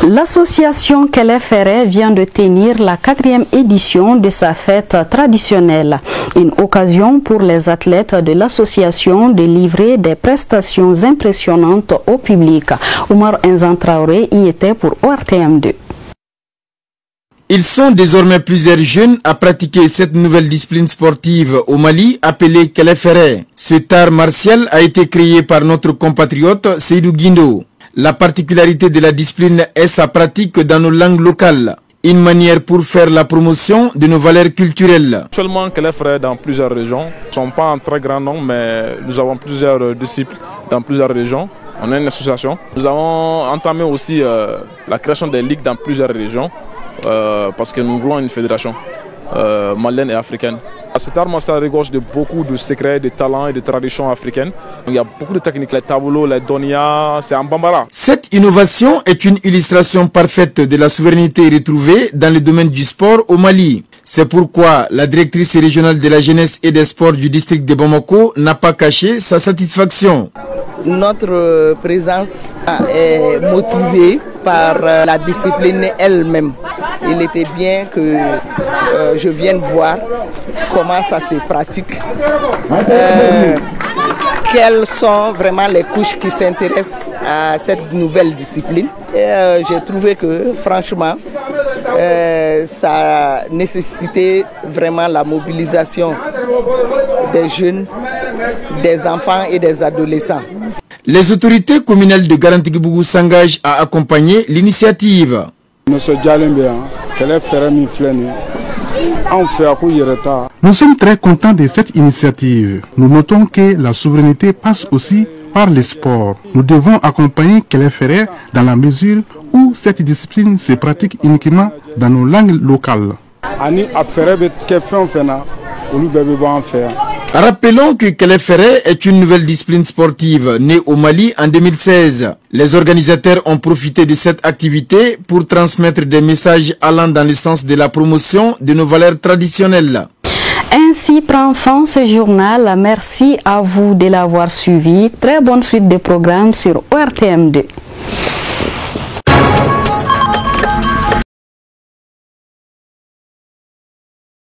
L'association Kelefere vient de tenir la 4e édition de sa fête traditionnelle. Une occasion pour les athlètes de l'association de livrer des prestations impressionnantes au public. Oumar Enzan Traoré y était pour ORTM2. Ils sont désormais plusieurs jeunes à pratiquer cette nouvelle discipline sportive au Mali appelée Kelefere. Cet art martial a été créé par notre compatriote Seydou Guindo. La particularité de la discipline est sa pratique dans nos langues locales. Une manière pour faire la promotion de nos valeurs culturelles. Actuellement, Kelefere dans plusieurs régions ne sont pas en très grand nombre, mais nous avons plusieurs disciples dans plusieurs régions. On est une association. Nous avons entamé aussi la création des ligues dans plusieurs régions parce que nous voulons une fédération malienne et africaine. Cet art martial regorge de beaucoup de secrets, de talents et de traditions africaines. Il y a beaucoup de techniques, les tableaux, les donia, c'est en bambara. Cette innovation est une illustration parfaite de la souveraineté retrouvée dans le domaine du sport au Mali. C'est pourquoi la directrice régionale de la jeunesse et des sports du district de Bamako n'a pas caché sa satisfaction. Notre présence est motivée par la discipline elle-même. Il était bien que je vienne voir comment ça se pratique, quelles sont vraiment les couches qui s'intéressent à cette nouvelle discipline. Et j'ai trouvé que franchement, ça nécessitait vraiment la mobilisation des jeunes, des enfants et des adolescents. Les autorités communales de Garantigbougou s'engagent à accompagner l'initiative. Nous sommes très contents de cette initiative. Nous notons que la souveraineté passe aussi par les sports. Nous devons accompagner Kelefere dans la mesure où cette discipline se pratique uniquement dans nos langues locales. Rappelons que Kelefere est une nouvelle discipline sportive née au Mali en 2016. Les organisateurs ont profité de cette activité pour transmettre des messages allant dans le sens de la promotion de nos valeurs traditionnelles. Ainsi prend fin ce journal. Merci à vous de l'avoir suivi. Très bonne suite de programmes sur ORTM2.